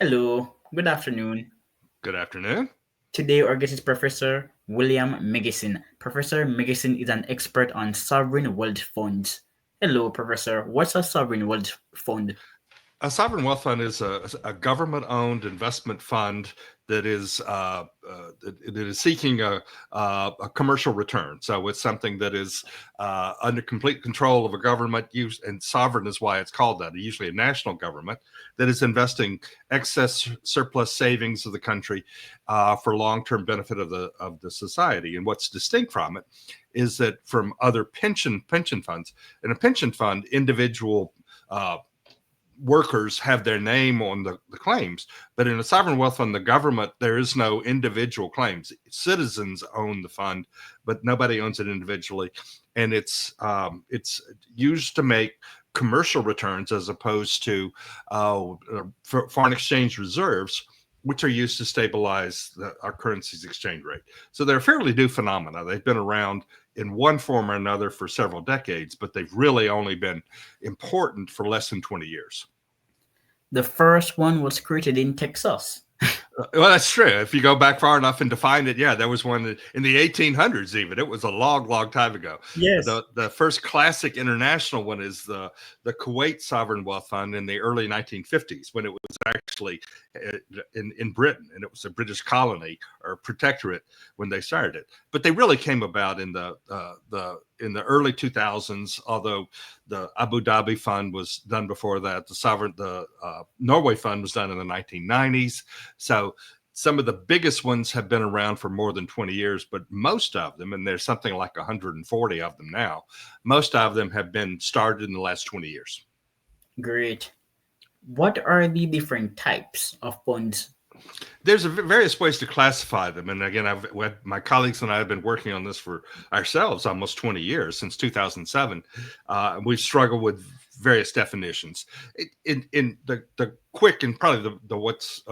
Hello, good afternoon. Good afternoon. Today our guest is Professor William Megison. Professor Megison is an expert on sovereign wealth funds. Hello, Professor. What's a sovereign wealth fund? A sovereign wealth fund is a government-owned investment fund that is seeking a commercial return. So it's something that is under complete control of a government, use and sovereign is why it's called that. Usually, a national government that is investing excess surplus savings of the country for long-term benefit of the society. And what's distinct from it is that from other pension funds, in a pension fund, individual workers have their name on the claims, but in a sovereign wealth fund, the government, there is no individual claims. Citizens own the fund, but nobody owns it individually, and it's used to make commercial returns as opposed to foreign exchange reserves, which are used to stabilize our currency's exchange rate. So they're a fairly new phenomena. They've been around in one form or another for several decades, but they've really only been important for less than 20 years. The first one was created in Texas. Well, that's true. If you go back far enough and define it, yeah, there was one in the 1800s. Even it was a long time ago. Yes. The first classic international one is the Kuwait Sovereign Wealth Fund in the early 1950s, when it was actually in Britain, and it was a British colony or protectorate when they started it. But they really came about in the early 2000s. Although the Abu Dhabi Fund was done before that, the Norway Fund was done in the 1990s. So some of the biggest ones have been around for more than 20 years, but most of them, and there's something like 140 of them now, most of them have been started in the last 20 years. Great. What are the different types of funds? There's various ways to classify them. And again, my colleagues and I have been working on this for ourselves almost 20 years, since 2007. We've struggled with various definitions. In the quick and probably the what's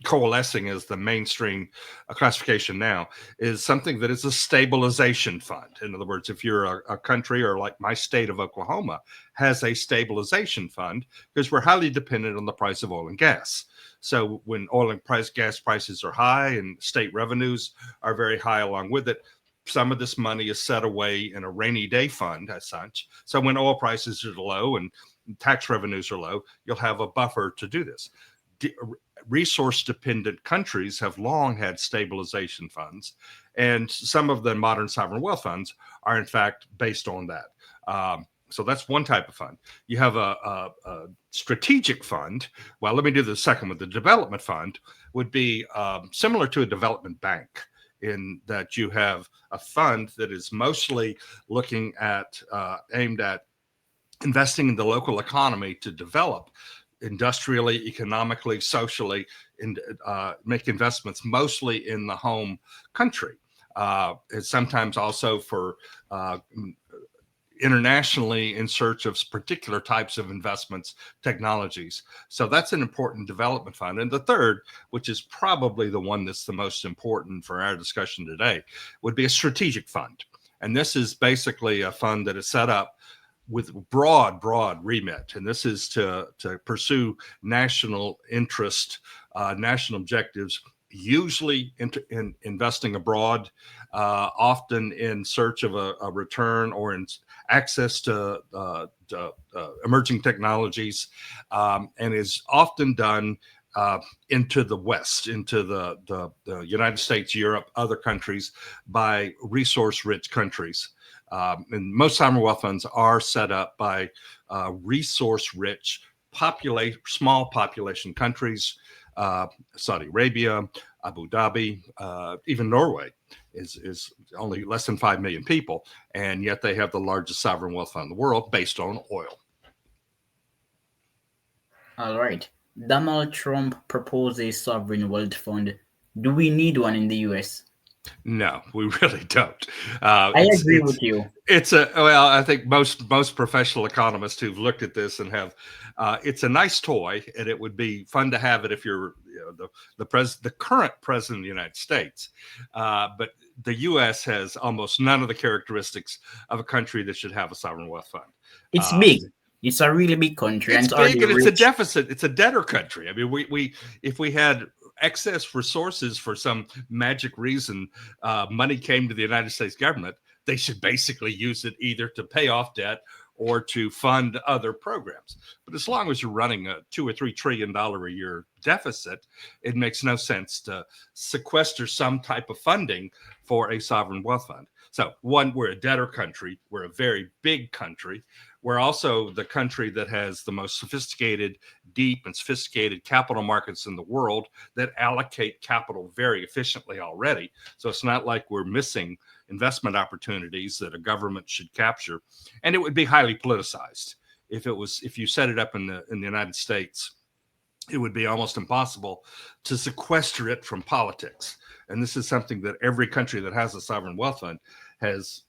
coalescing as the mainstream classification now is something that is a stabilization fund. In other words, if you're a country, or like my state of Oklahoma has a stabilization fund, because we're highly dependent on the price of oil and gas. So when oil and gas prices are high and state revenues are very high along with it, some of this money is set away in a rainy day fund as such. So when oil prices are low and tax revenues are low, you'll have a buffer to do this. Resource-dependent countries have long had stabilization funds, and some of the modern sovereign wealth funds are, in fact, based on that. So that's one type of fund. You have a strategic fund. Well, let me do the second one. The development fund would be similar to a development bank, in that you have a fund that is mostly looking at, aimed at investing in the local economy to develop industrially, economically, socially, and make investments mostly in the home country. And sometimes also for internationally in search of particular types of investments, technologies. So that's an important development fund. And the third, which is probably the one that's the most important for our discussion today, would be a strategic fund. And this is basically a fund that is set up with broad remit. And this is to pursue national interest, national objectives, usually in investing abroad, often in search of a return or in access to emerging technologies, and is often done into the West, into the United States, Europe, other countries, by resource-rich countries. And most sovereign wealth funds are set up by resource-rich, small population countries. Saudi Arabia, Abu Dhabi, even Norway is only less than 5 million people, and yet they have the largest sovereign wealth fund in the world based on oil. All right. Donald Trump proposed a sovereign wealth fund. Do we need one in the US? No, we really don't. I agree with you. Well, I think most professional economists who've looked at this and have, it's a nice toy, and it would be fun to have it if you're the current president of the United States. But the U.S. has almost none of the characteristics of a country that should have a sovereign wealth fund. It's big. It's a really big country and It's it's already big and it's a rich. deficit. It's a debtor country. I mean, we if we had excess resources for some magic reason, money came to the United States government, they should basically use it either to pay off debt or to fund other programs. But as long as you're running a $2 or $3 trillion a year deficit, it makes no sense to sequester some type of funding for a sovereign wealth fund. So, one, we're a debtor country. We're a very big country. We're also the country that has the most sophisticated, deep, and sophisticated capital markets in the world that allocate capital very efficiently already. So it's not like we're missing investment opportunities that a government should capture. And it would be highly politicized if you set it up in the United States. It would be almost impossible to sequester it from politics. And this is something that every country that has a sovereign wealth fund has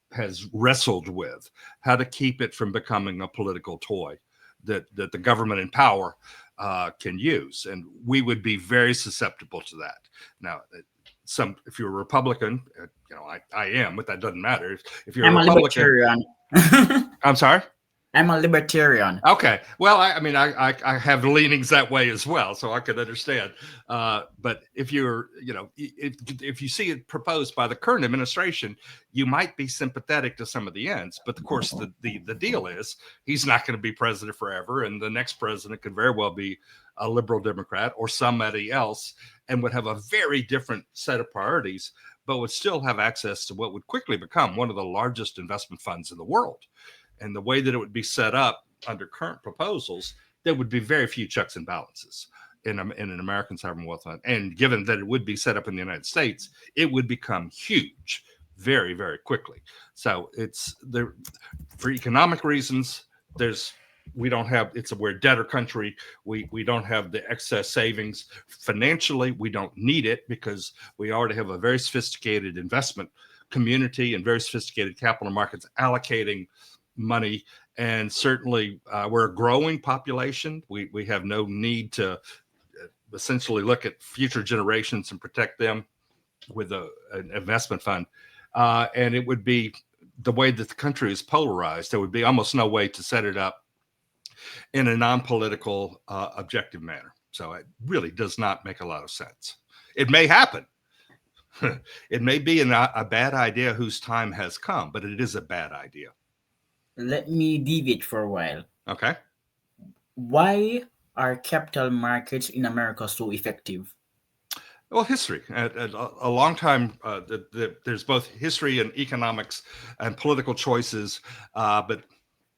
wrestled with, how to keep it from becoming a political toy that the government in power can use. And we would be very susceptible to that. Now, if you're a Republican, I am, but that doesn't matter. If you're a I'm a Republican, libertarian. I'm sorry. I'm a libertarian. Okay. Well, I mean, I have leanings that way as well, so I can understand. But if you're, if you see it proposed by the current administration, you might be sympathetic to some of the ends. But of course, the deal is he's not going to be president forever, and the next president could very well be a liberal Democrat or somebody else, and would have a very different set of priorities, but would still have access to what would quickly become one of the largest investment funds in the world. And the way that it would be set up under current proposals, there would be very few checks and balances in an American sovereign wealth fund. And given that it would be set up in the United States, it would become huge very, very quickly. So it's there for economic reasons. We're a debtor country. We don't have the excess savings. Financially, we don't need it because we already have a very sophisticated investment community and very sophisticated capital markets allocating money. And certainly we're a growing population. We have no need to essentially look at future generations and protect them with an investment fund. And it would be the way that the country is polarized. There would be almost no way to set it up in a non-political, objective manner. So it really does not make a lot of sense. It may happen. It may be a bad idea whose time has come, but it is a bad idea. Let me deviate for a while. Okay. Why are capital markets in America so effective? Well, history. A long time, there's both history and economics and political choices. But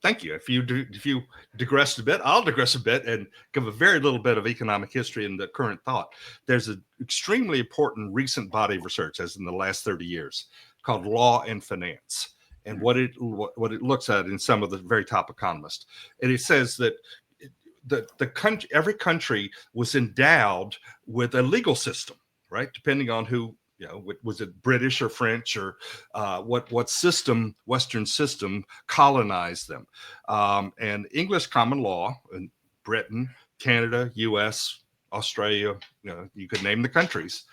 thank you. If you digress a bit, I'll digress a bit and give a very little bit of economic history in the current thought. There's an extremely important recent body of research, as in the last 30 years, called Law and Finance. And what it looks at in some of the very top economists, and it says that every country was endowed with a legal system, right? Depending on who, was it British or French or what Western system colonized them. And English common law in Britain, Canada, U.S., Australia, you could name the countries,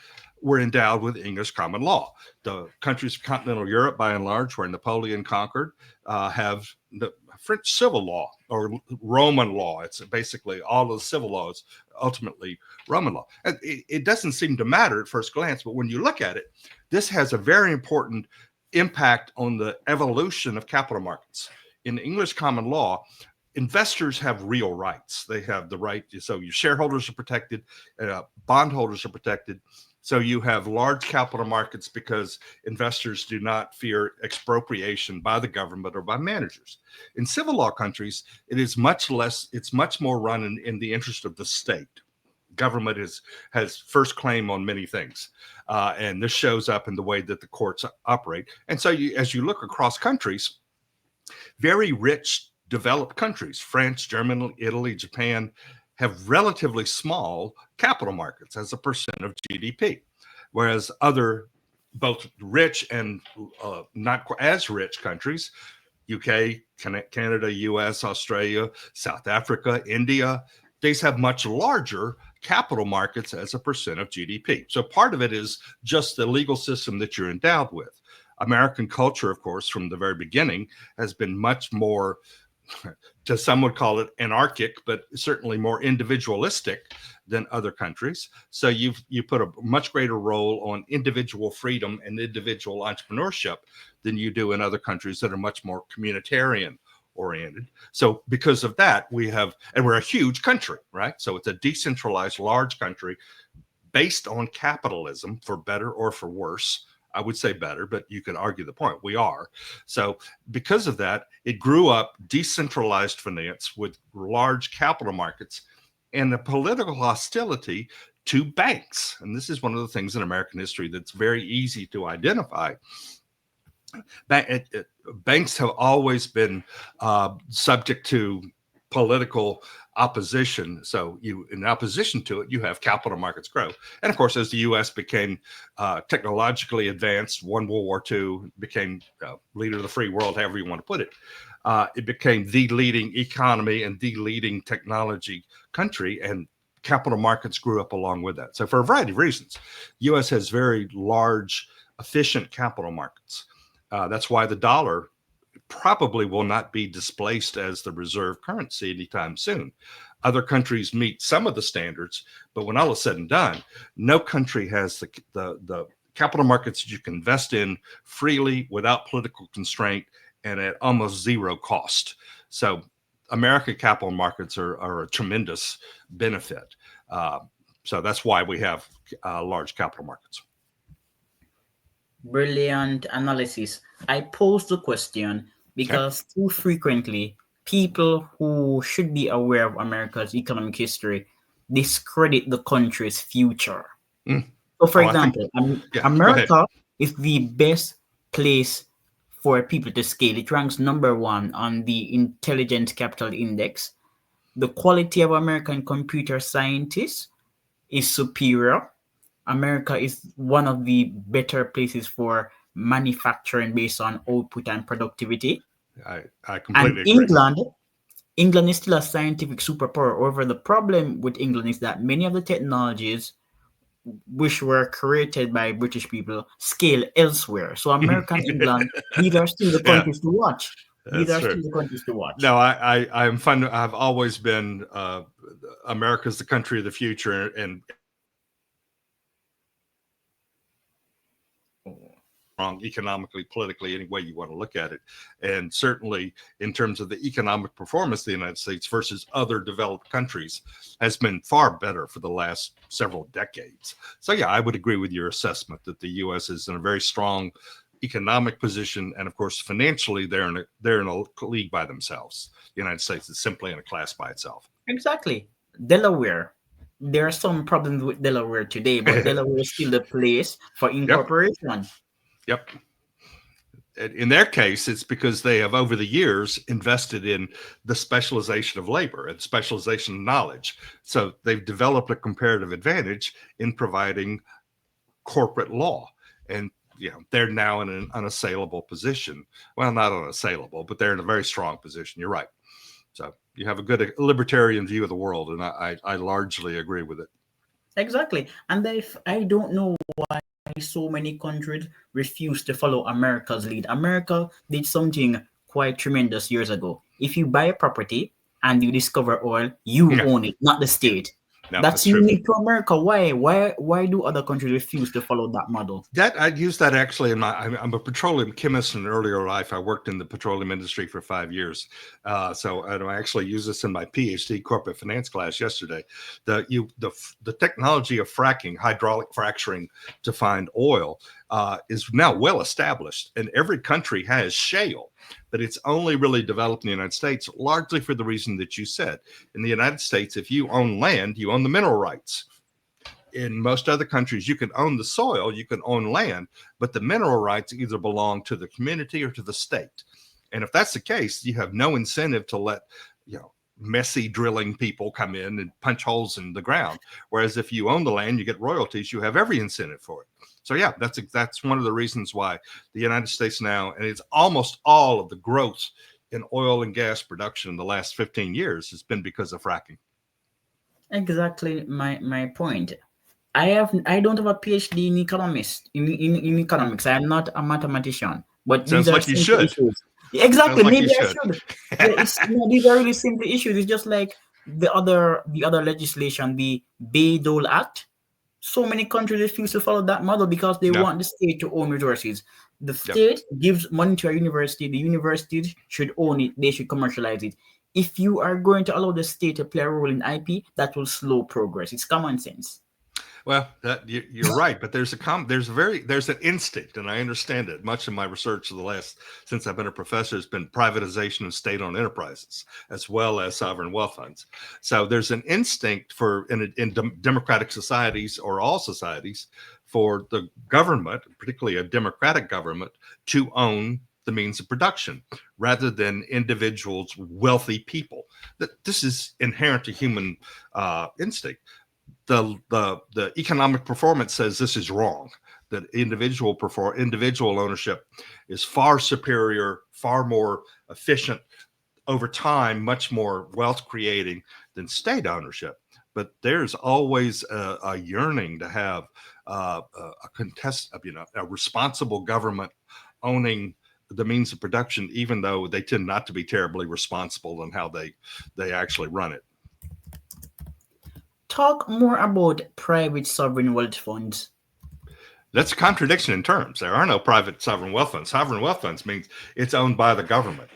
were endowed with English common law. The countries of continental Europe, by and large, where Napoleon conquered, have the French civil law or Roman law. It's basically all of the civil laws, ultimately Roman law. It doesn't seem to matter at first glance, but when you look at it, this has a very important impact on the evolution of capital markets. In English common law, investors have real rights. They have the right, so your shareholders are protected, bondholders are protected. So you have large capital markets because investors do not fear expropriation by the government or by managers. In civil law countries, it is much less, it's much more run in the interest of the state. Government has first claim on many things. And this shows up in the way that the courts operate. And so as you look across countries, very rich, developed countries, France, Germany, Italy, Japan, have relatively small capital markets as a percent of GDP, whereas other both rich and not as rich countries, UK, Canada, US, Australia, South Africa, India, these have much larger capital markets as a percent of GDP. So part of it is just the legal system that you're endowed with. American culture, of course, from the very beginning has been much more to some would call it anarchic, but certainly more individualistic than other countries. So you put a much greater role on individual freedom and individual entrepreneurship than you do in other countries that are much more communitarian oriented. So because of that, and we're a huge country, right? So it's a decentralized, large country based on capitalism, for better or for worse. I would say better, but you could argue the point. We are. So because of that, it grew up decentralized finance with large capital markets and a political hostility to banks. And this is one of the things in American history that's very easy to identify. Banks have always been subject to political opposition. So in opposition to it, you have capital markets grow. And of course, as the U.S. became technologically advanced, won World War II, became leader of the free world, however you want to put it, it became the leading economy and the leading technology country, and capital markets grew up along with that. So for a variety of reasons, the U.S. has very large, efficient capital markets. That's why the dollar probably will not be displaced as the reserve currency anytime soon. Other countries meet some of the standards, but when all is said and done, no country has the capital markets that you can invest in freely without political constraint and at almost zero cost. So American capital markets are a tremendous benefit. So that's why we have large capital markets. Brilliant analysis. I pose the question because too frequently people who should be aware of America's economic history discredit the country's future. So, for example, America is the best place for people to scale. It ranks number 1 on the Intelligent Capital Index. The quality of American computer scientists is superior. America is one of the better places for manufacturing based on output and productivity. I completely agree. England is still a scientific superpower. However, the problem with England is that many of the technologies which were created by British people scale elsewhere. So America and England, these are still the countries to watch. These are still the countries to watch. No, I'm fun. I've always been America's the country of the future, and wrong economically, politically, any way you want to look at it. And certainly in terms of the economic performance of the United States versus other developed countries has been far better for the last several decades. So yeah, I would agree with your assessment that the U.S. is in a very strong economic position. And of course, financially, they're in a league by themselves. The United States is simply in a class by itself. Exactly. Delaware. There are some problems with Delaware today, but Delaware is still the place for incorporation. Yep. In their case, it's because they have over the years invested in the specialization of labor and specialization of knowledge. So they've developed a comparative advantage in providing corporate law. And they're now in an unassailable position. Well, not unassailable, but they're in a very strong position. You're right. So you have a good libertarian view of the world, and I largely agree with it. Exactly. And I don't know why so many countries refuse to follow America's lead. America did something quite tremendous years ago. If you buy a property and you discover oil, you own it, not the state. No, that's unique to America. Why do other countries refuse to follow that model? That I use that actually in I'm a petroleum chemist in an earlier life. I worked in the petroleum industry for 5 years. So I actually use this in my PhD corporate finance class yesterday. The technology of fracking, hydraulic fracturing to find oil is now well established, and every country has shale. But it's only really developed in the United States, largely for the reason that you said. In the United States, if you own land, you own the mineral rights. In most other countries, you can own the soil, you can own land, but the mineral rights either belong to the community or to the state. And if that's the case, you have no incentive to let, messy drilling people come in and punch holes in the ground. Whereas if you own the land, you get royalties, you have every incentive for it. So yeah, that's one of the reasons why the United States now, and it's almost all of the growth in oil and gas production in the last 15 years has been because of fracking. Exactly my point. I don't have a PhD in economics. In economics, I am not a mathematician. But sounds like you should. Issues. Sounds Exactly. like you Maybe I should. should. Yeah, it's no, these are really simple issues. It's just like the other legislation, the Bayh-Dole Act. So many countries refuse to follow that model because they No. want the state to own resources. The Yep. state gives money to a university. The universities should own it. They should commercialize it. If you are going to allow the state to play a role in IP, that will slow progress. It's common sense. Well, you're right, but there's an instinct, and I understand it. Much of my research of the last since I've been a professor has been privatization of state-owned enterprises as well as sovereign wealth funds. So there's an instinct for in democratic societies or all societies for the government, particularly a democratic government, to own the means of production rather than individuals, wealthy people. That this is inherent to human instinct. The economic performance says this is wrong, that individual ownership is far superior, far more efficient over time, much more wealth creating than state ownership. But there's always a yearning to have a responsible government owning the means of production, even though they tend not to be terribly responsible in how they actually run it. Talk more about private sovereign wealth funds. That's a contradiction in terms. There are no private sovereign wealth funds. Sovereign wealth funds means it's owned by the government.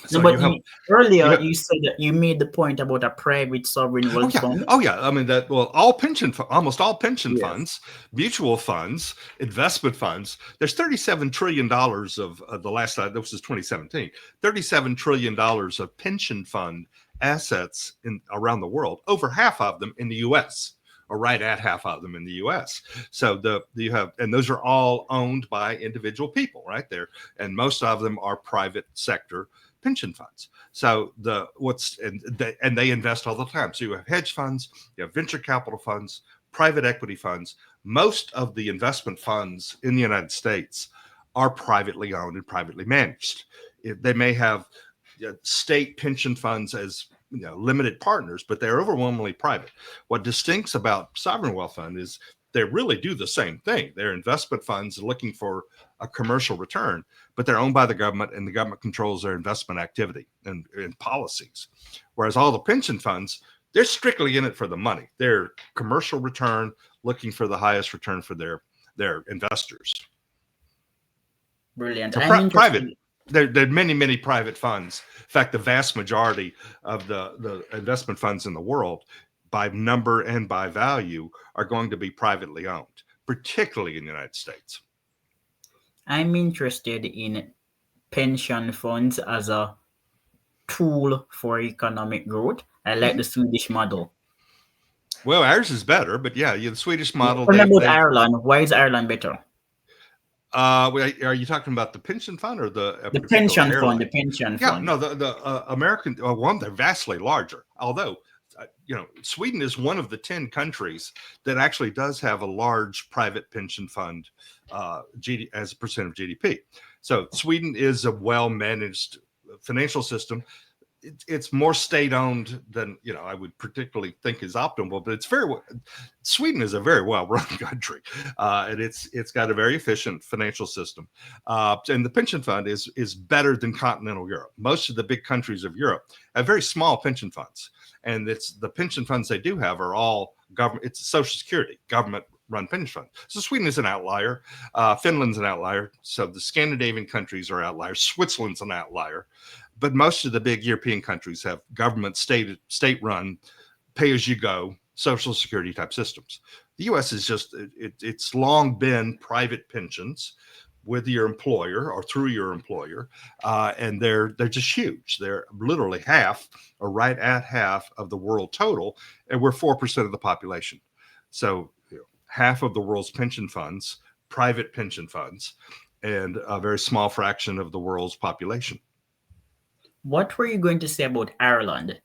No, So but you earlier have you said that you made the point about a private sovereign oh wealth yeah, fund. oh yeah. I mean that well, almost all pension Yes. funds, mutual funds, investment funds. There's $37 trillion of the last this was 2017. $37 trillion of pension fund assets in around the world. Over half of them in the U.S. or right at half of them in the U.S. So you have, and those are all owned by individual people, right there, and most of them are private sector pension funds. So and they invest all the time. So you have hedge funds, you have venture capital funds, private equity funds. Most of the investment funds in the United States are privately owned and privately managed. They may have state pension funds as limited partners, but they're overwhelmingly private. What distincts about sovereign wealth fund is they really do the same thing. They're investment funds looking for a commercial return, but they're owned by the government, and the government controls their investment activity and policies. Whereas all the pension funds, they're strictly in it for the money. They're commercial return, looking for the highest return for their investors. Brilliant. So I'm interested. private, there are many private funds. In fact, the vast majority of the investment funds in the world, by number and by value, are going to be privately owned, particularly in the United States. I'm interested in pension funds as a tool for economic growth. I like Mm-hmm. the Swedish model. Well, ours is better, but yeah, the Swedish model. Tell me about They've. Ireland. Why is Ireland better? Are you talking about the pension fund or the a The particular pension fund. The airline? pension Yeah, fund. no, the American one, they're vastly larger. Although, Sweden is one of the 10 countries that actually does have a large private pension fund as a percent of GDP. So Sweden is a well managed financial system. It's more state owned than I would particularly think is optimal, but Sweden is a very well run country, and it's got a very efficient financial system, and the pension fund is better than continental Europe. Most of the big countries of Europe have very small pension funds, and it's the pension funds they do have are all government. It's Social Security government run pension fund. So Sweden is an outlier. Finland's an outlier. So the Scandinavian countries are outliers. Switzerland's an outlier. But most of the big European countries have government state run, pay as you go Social Security type systems. The U.S. is it's long been private pensions with your employer or through your employer, and they're just huge. They're literally half or right at half of the world total, and we're 4% of the population. So half of the world's pension funds, private pension funds, and a very small fraction of the world's population. What were you going to say about Ireland?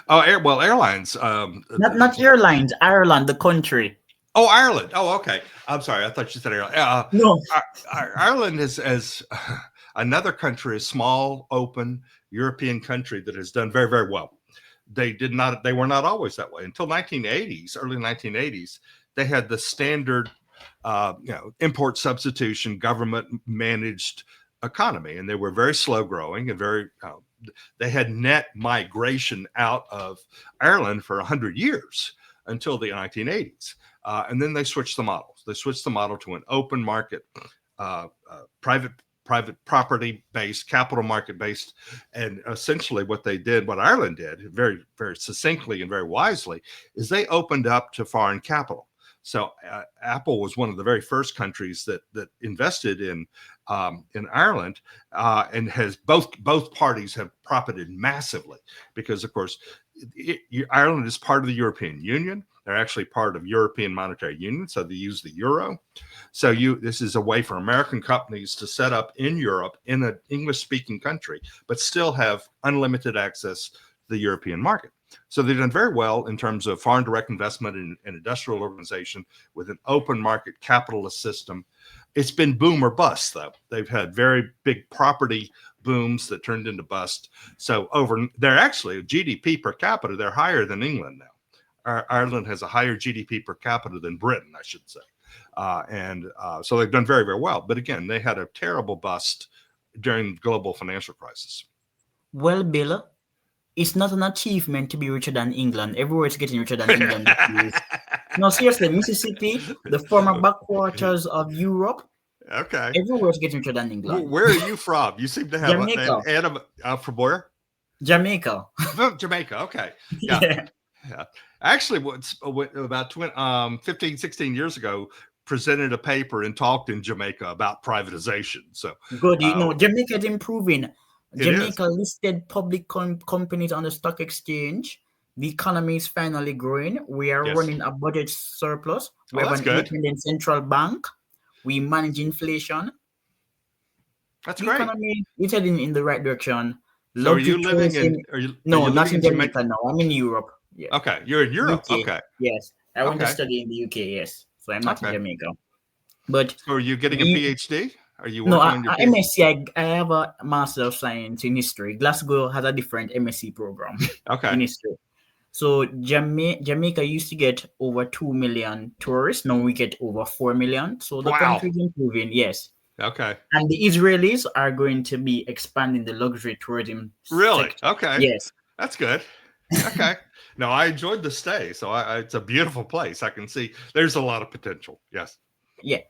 Oh, airlines. Not airlines. Ireland, the country. Oh, Ireland. Oh, okay. I'm sorry. I thought you said Ireland. No. Ireland is as another country, a small, open European country that has done very, very well. They were not always that way until 1980s, early 1980s. They had the standard, import substitution, government managed economy, and they were very slow growing and very. They had net migration out of Ireland for 100 years until the 1980s, and then they switched the model. They switched the model to an open market, private property based, capital market based, and essentially what they did, what Ireland did, very very succinctly and very wisely, is they opened up to foreign capital. So Apple was one of the very first countries that invested in Ireland, and has both parties have profited massively because, of course, Ireland is part of the European Union. They're actually part of European Monetary Union, so they use the euro. So this is a way for American companies to set up in Europe in an English-speaking country, but still have unlimited access to the European market. So they've done very well in terms of foreign direct investment and industrial organization with an open market capitalist system. It's been boom or bust, though. They've had very big property booms that turned into bust. So they're actually GDP per capita, they're higher than England now. Ireland has a higher GDP per capita than Britain, I should say. So they've done very, very well. But again, they had a terrible bust during the global financial crisis. Well, Bill, it's not an achievement to be richer than England. Everywhere is getting richer than England these days. No, seriously, Mississippi, the former backwaters of Europe, Okay. everywhere is getting richer than England. Where are you from? You seem to have Jamaica. an Adam from where? Jamaica. Jamaica. Okay. Yeah. Yeah. Actually, about 15, 16 years ago, presented a paper and talked in Jamaica about privatization. So good. Jamaica is improving. Jamaica is. listed public companies on the stock exchange. The economy is finally growing. We are running a budget surplus. We have an independent central bank. We manage inflation. That's the great. Economy is heading in the right direction. So are you living in? No, not in Jamaica. No, I'm in Europe. Yeah. Okay, you're in Europe. UK. Okay. Yes, I went to study in the UK. Yes, so I'm not in Jamaica. But so are you getting a PhD? Are you working on your PhD? MSc. I have a Master of Science in History. Glasgow has a different MSc program. Okay. In history. So Jamaica used to get over 2 million tourists. Now we get over 4 million. So the country is improving. Yes. Okay. And the Israelis are going to be expanding the luxury tourism Really? sector. Okay. Yes. That's good. Okay. No, I enjoyed the stay. So it's a beautiful place. I can see there's a lot of potential. Yes. Yeah.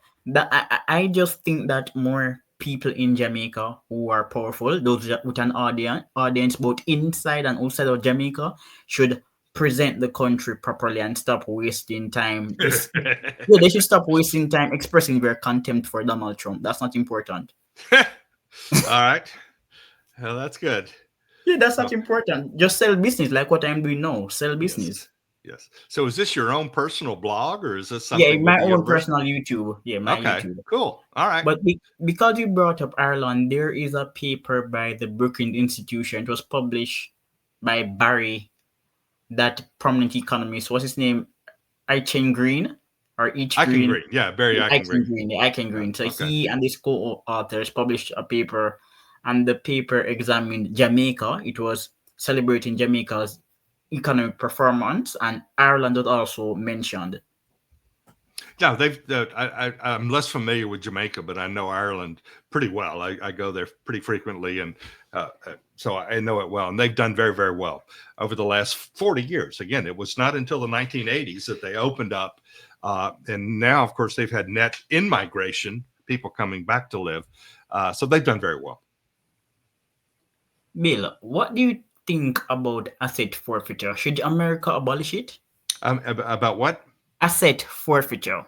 I just think that more people in Jamaica who are powerful, those with an audience both inside and outside of Jamaica, should present the country properly and stop wasting time. They should stop wasting time expressing their contempt for Donald Trump. That's not important. All right. Well, that's good. Yeah, that's not important. Just sell business like what I'm doing now. Sell business. Yes. So is this your own personal blog or is this something? Yeah, my own personal YouTube. Yeah, my YouTube. Cool. All right. But because you brought up Ireland, there is a paper by the Brookings Institution. It was published by Barry, that prominent economist. What's his name? Eichengreen Green or Green? Yeah, Barry Eichengreen. Eichengreen. So he and his co-authors published a paper, and the paper examined Jamaica. It was celebrating Jamaica's economic performance, and Ireland was also mentioned. Yeah, I'm less familiar with Jamaica, but I know Ireland pretty well. I go there pretty frequently, and so I know it well. And they've done very, very well over the last 40 years. Again, it was not until the 1980s that they opened up, and now, of course, they've had net in-migration, people coming back to live. So they've done very well. Bill, what do you think about asset forfeiture? Should America abolish it? About what? Asset forfeiture.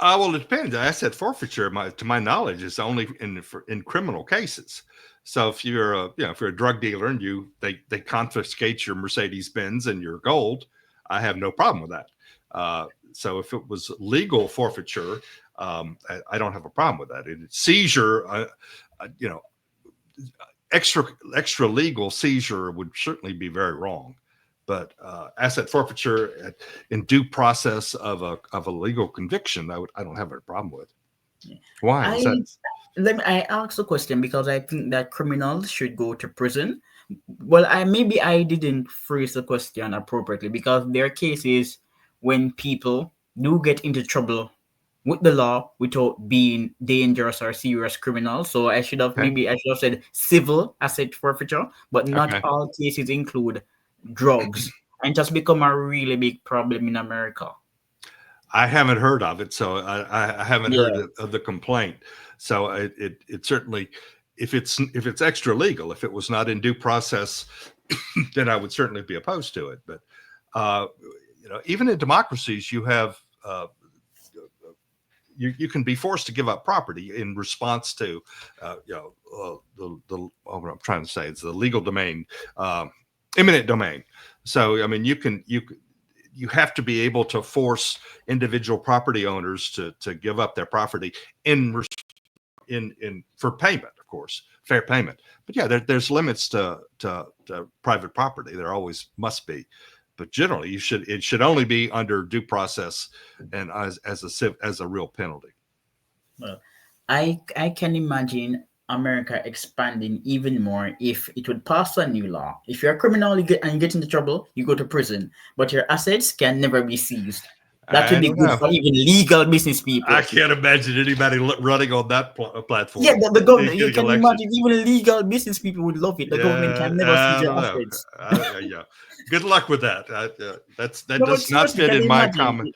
Well, it depends. Asset forfeiture, to my knowledge, is only in criminal cases. So if you're a drug dealer and they confiscate your Mercedes Benz and your gold, I have no problem with that. So if it was legal forfeiture, I don't have a problem with that. Seizure, extra legal seizure would certainly be very wrong. But asset forfeiture in due process of a legal conviction, I don't have a problem with. Why? I asked a question because I think that criminals should go to prison. Well, I didn't phrase the question appropriately, because there are cases when people do get into trouble with the law without being dangerous or serious criminal. So Okay. I should have said civil asset forfeiture, but not Okay. all cases include drugs, and just become a really big problem in America. I haven't heard of it, so I haven't heard Yeah, of the complaint. So it certainly, if it's extra legal, if it was not in due process, then I would certainly be opposed to it. But uh, even in democracies, you have you can be forced to give up property in response to what I'm trying to say is the legal domain, eminent domain. So I mean, you have to be able to force individual property owners to give up their property in in for payment, of course, fair payment. But yeah, there's limits to private property. There always must be. But generally, it should only be under due process and as a real penalty. well, I can imagine America expanding even more if it would pass a new law. If you're a criminal and you get into trouble, you go to prison, but your assets can never be seized. That would I be don't good know. for even legal business I people. can't imagine anybody running on that Yeah, platform the government. You getting can elected. imagine even legal business people would love it. The government Yeah, can never seize I your don't know. assets. Yeah, good luck with that. That No, but does not seriously, fit can in you my imagine? common.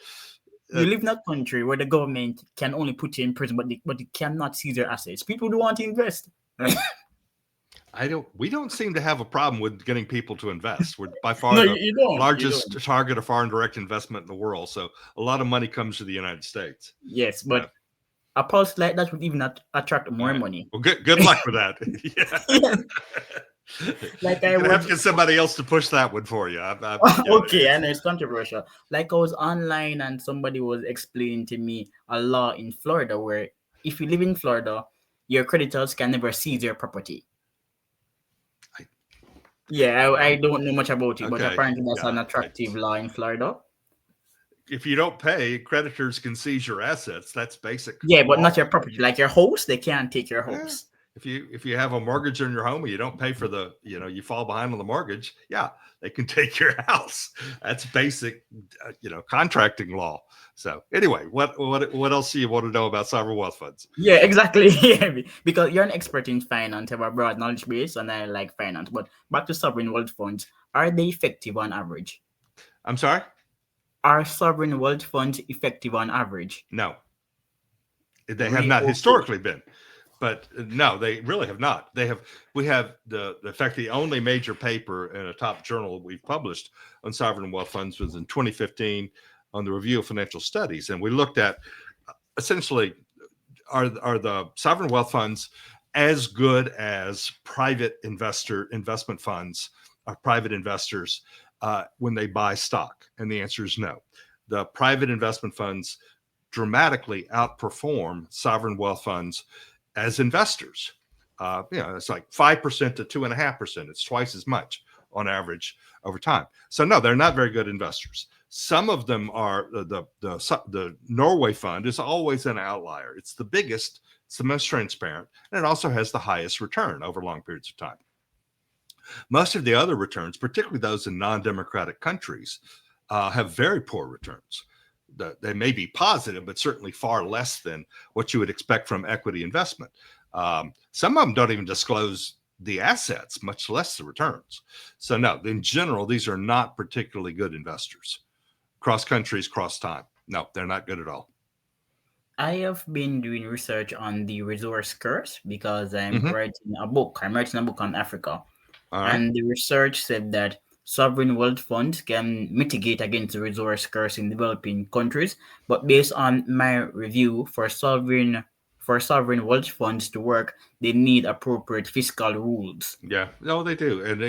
You Uh, live in a country where the government can only put you in prison, but it cannot seize your assets. People do want to invest. I don't. We don't seem to have a problem with getting people to invest. We're by far No, the you don't. You largest don't. target of foreign direct investment in the world. So a lot of money comes to the United States. Yes, Uh, but a pulse like that would even attract all more right. money. Well, good luck with that. Yeah. Yeah, like You're I gonna have to was. get somebody else to push that one for you. Okay, It's and it's controversial. Like I was online and somebody was explaining to me a law in Florida where if you live in Florida, your creditors can never seize your property. I, Yeah, I well, don't know much about it, but okay, apparently that's yeah. an attractive law in Florida. If you don't pay, creditors can seize your assets. That's basic Yeah, but not law. your property. Like your house, they can't take your Yeah. house. If you have a mortgage on your home and you don't pay for you fall behind on the mortgage, yeah, they can take your house. That's basic, contracting law. So anyway, what else do you want to know about sovereign wealth funds? Yeah, exactly. Yeah, because you're an expert in finance, have a broad knowledge base, and I like finance. But back to sovereign wealth funds, are they effective on average? I'm sorry. Are sovereign wealth funds effective on average? No, they have not Okay. historically been. But no, they really have not. We have in fact, the only major paper in a top journal we've published on sovereign wealth funds was in 2015 on the Review of Financial Studies. And we looked at essentially are the sovereign wealth funds as good as private investment funds or private investors when they buy stock? And the answer is no. The private investment funds dramatically outperform sovereign wealth funds as investors. It's like 5% to 2.5%. It's twice as much on average over time. So no, they're not very good investors. Some of them are the Norway fund is always an outlier. It's the biggest, it's the most transparent, and it also has the highest return over long periods of time. Most of the other returns, particularly those in non-democratic countries, have very poor returns. They may be positive, but certainly far less than what you would expect from equity investment. Some of them don't even disclose the assets, much less the returns. So no, in general, these are not particularly good investors. Cross countries, cross time. No, they're not good at all. I have been doing research on the resource curse because Mm-hmm. I'm writing a book on Africa. All right. And the research said that sovereign wealth funds can mitigate against the resource curse in developing countries. But based on my review, for sovereign wealth funds to work, they need appropriate fiscal rules. Yeah, no, they do, and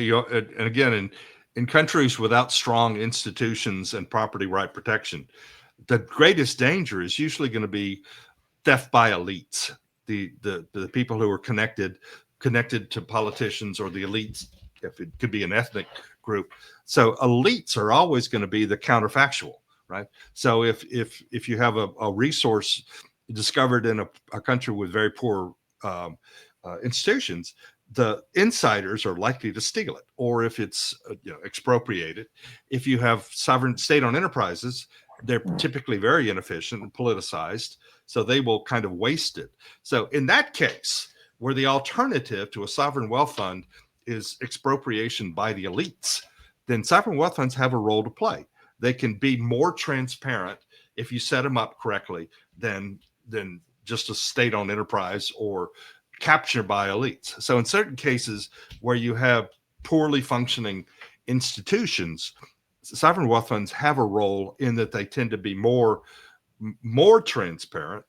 again, in countries without strong institutions and property right protection, the greatest danger is usually going to be theft by elites, the people who are connected to politicians or the elites, if it could be an ethnic group. So elites are always going to be the counterfactual, right? So if you have a resource discovered in a country with very poor institutions, the insiders are likely to steal it, or if it's expropriated. If you have sovereign state-owned enterprises, They're typically very inefficient and politicized, so they will kind of waste it. So in that case, where the alternative to a sovereign wealth fund is expropriation by the elites, then sovereign wealth funds have a role to play. They can be more transparent if you set them up correctly than just a state-owned enterprise or captured by elites. So in certain cases where you have poorly functioning institutions, sovereign wealth funds have a role in that they tend to be more transparent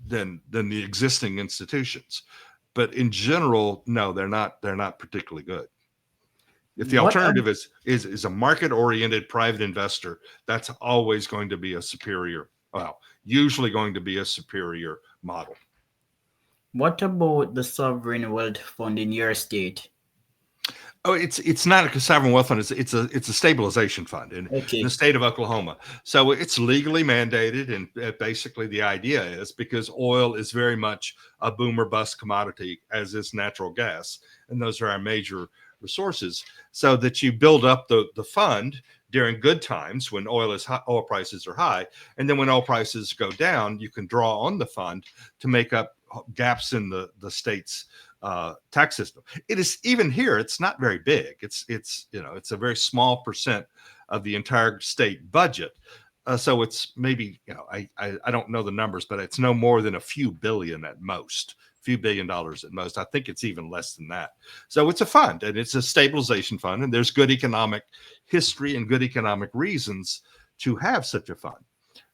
than the existing institutions. But in general, no, they're not particularly good. If the What alternative is a market oriented private investor, that's always going to be a superior, well, usually going to be a superior model. what about the sovereign wealth fund in your state? Oh, it's not a sovereign wealth fund. It's a stabilization fund in the Okay. state of Oklahoma. So it's legally mandated, and basically the idea is because oil is very much a boom or bust commodity, as is natural gas, and those are our major resources. So that you build up the fund during good times when oil prices are high, and then when oil prices go down, you can draw on the fund to make up gaps in the state's tax system. It is even here. It's not very big. It's a very small percent of the entire state budget. So it's maybe I don't know the numbers, but it's no more than a few billion at most, few $1 billion at most. I think it's even less than that. So it's a fund and it's a stabilization fund, and there's good economic history and good economic reasons to have such a fund.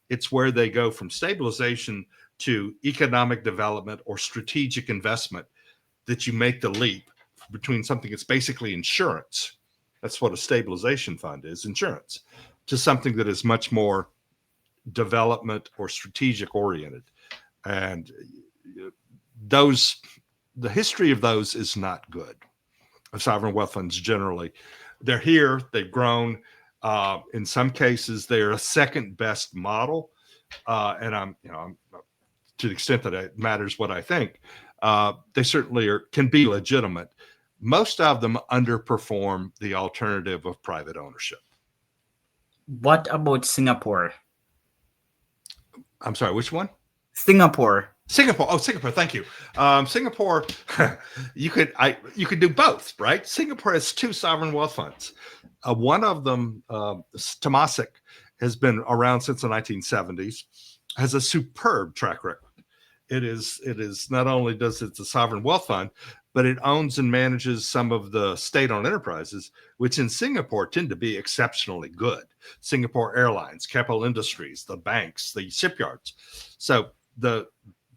It's where they go from stabilization to economic development or strategic investment that you make the leap between something that's basically insurance. That's what a stabilization fund is, insurance, to something that is much more development or strategic oriented. And the history of those is not good. Of sovereign wealth funds generally, they're here, they've grown. In some cases, they're a second best model. And I'm to the extent that it matters what I think, they certainly can be legitimate. Most of them underperform the alternative of private ownership. What about Singapore? I'm sorry, which one? Singapore. Singapore. Oh, Singapore. Thank you. Singapore. you could do both, right? Singapore has two sovereign wealth funds. One of them, Temasek, has been around since the 1970s. Has a superb track record. It is not only does it's a sovereign wealth fund, but it owns and manages some of the state-owned enterprises, which in Singapore tend to be exceptionally good. Singapore Airlines, Keppel Industries, the banks, the shipyards. So the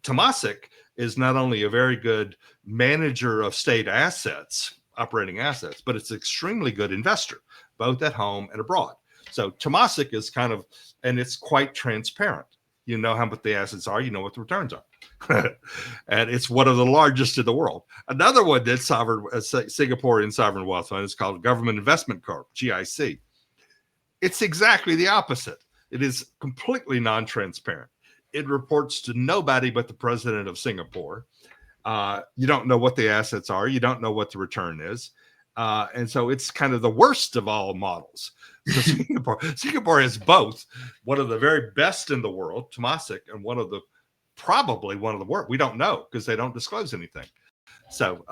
Temasek is not only a very good manager of state assets, operating assets, but it's an extremely good investor, both at home and abroad. So Temasek is and it's quite transparent. You know how much the assets are, you know what the returns are. And it's one of the largest in the world. Another one that's Singaporean sovereign wealth fund is called Government Investment Corp, GIC. It's exactly the opposite. It is completely non-transparent. It reports to nobody but the president of Singapore. You don't know what the assets are. You don't know what the return is. And so it's kind of the worst of all models. So Singapore has both one of the very best in the world, Temasek, and probably one of the worst. We don't know because they don't disclose anything. So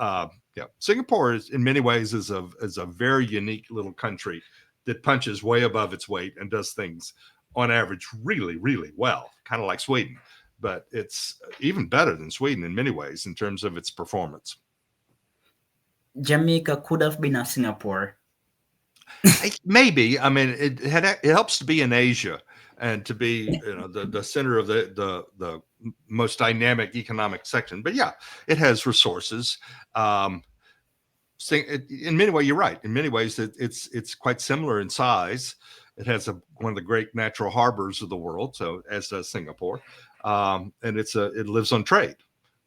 Singapore is in many ways is a very unique little country that punches way above its weight and does things on average really, really well, kind of like Sweden. But it's even better than Sweden in many ways in terms of its performance. Jamaica could have been a Singapore. Maybe. I mean, it helps to be in Asia and to be the center of the most dynamic economic section. But yeah, it has resources. In many ways, you're right. In many ways, it's quite similar in size. It has one of the great natural harbors of the world, so as does Singapore, and it lives on trade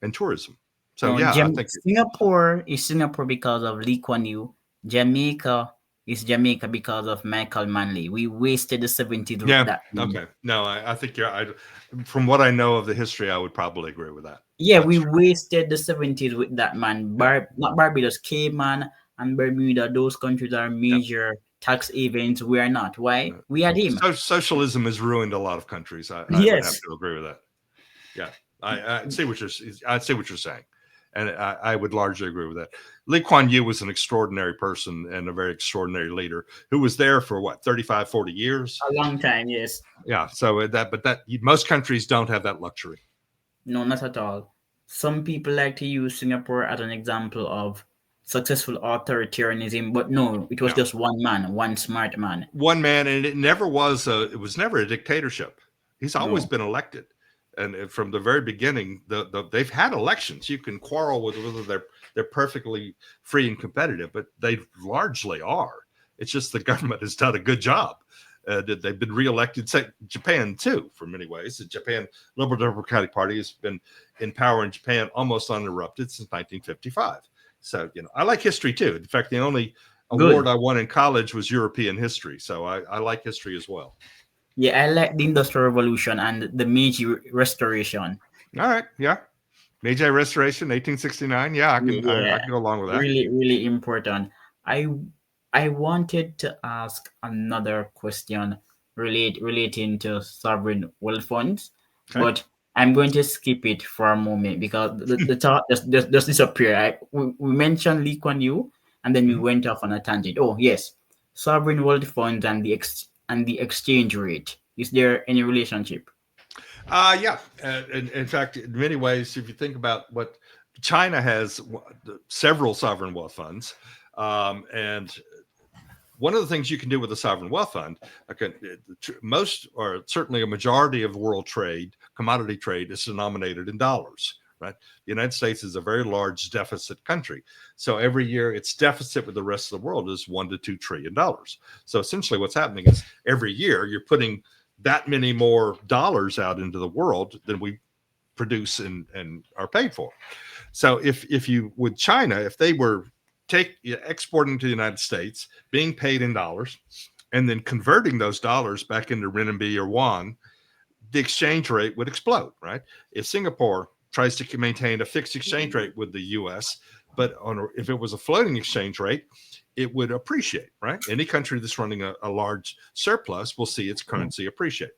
and tourism. So yeah, I think Singapore is Singapore because of Lee Kuan Yew. Jamaica is Jamaica because of Michael Manley. We wasted the 70s with that. Okay. No, I think from what I know of the history, I would probably agree with that. Yeah, we wasted the 70s with that man. Not Barbados, Cayman and Bermuda. Those countries are major tax havens. We are not. Why? We had him. Socialism has ruined a lot of countries. I would have Yes. to agree with that. Yeah, I see what you're saying, and I would largely agree with that. Lee Kuan Yew was an extraordinary person and a very extraordinary leader who was there for what 35, 40 years. A long time, yes. Yeah, so that most countries don't have that luxury. No, not at all. Some people like to use Singapore as an example of successful authoritarianism, but no, it was No, just one man, one smart man. one man, and it was never a dictatorship. He's always No. been elected, and from the very beginning, they've had elections. You can quarrel with whether they're perfectly free and competitive, but they largely are. It's just the government has done a good job. They've been reelected. Say Japan too, for many ways. The Japan Liberal Democratic Party has been in power in Japan almost uninterrupted since 1955. So I like history too. In fact, the only award Good. I won in college was European history. So I like history as well. Yeah, I like the Industrial Revolution and the Meiji Restoration. All right. Yeah. Meiji Restoration, 1869. Yeah, I Yeah, can go along with that. really, really important. I I wanted to ask another question relating to sovereign wealth funds, Okay. but I'm going to skip it for a moment because the thought just disappear. We mentioned Lee Kuan Yew, and then we Mhm. went off on a tangent. Oh yes, sovereign wealth funds and the exchange rate. Is there any relationship? Yeah. In fact, in many ways, if you think about what China has several sovereign wealth funds, and one of the things you can do with a sovereign wealth fund, most or certainly a majority of world trade, commodity trade, is denominated in dollars. Right, the United States is a very large deficit country, so every year its deficit with the rest of the world is $1 to $2 trillion. So essentially, what's happening is every year you're putting that many more dollars out into the world than we produce and are paid for. So if you with China, if they were exporting to the United States, being paid in dollars, and then converting those dollars back into renminbi or yuan, the exchange rate would explode. Right? If Singapore tries to maintain a fixed exchange rate with the U.S., but if it was a floating exchange rate, it would appreciate. Right? Any country that's running a large surplus will see its currency appreciate.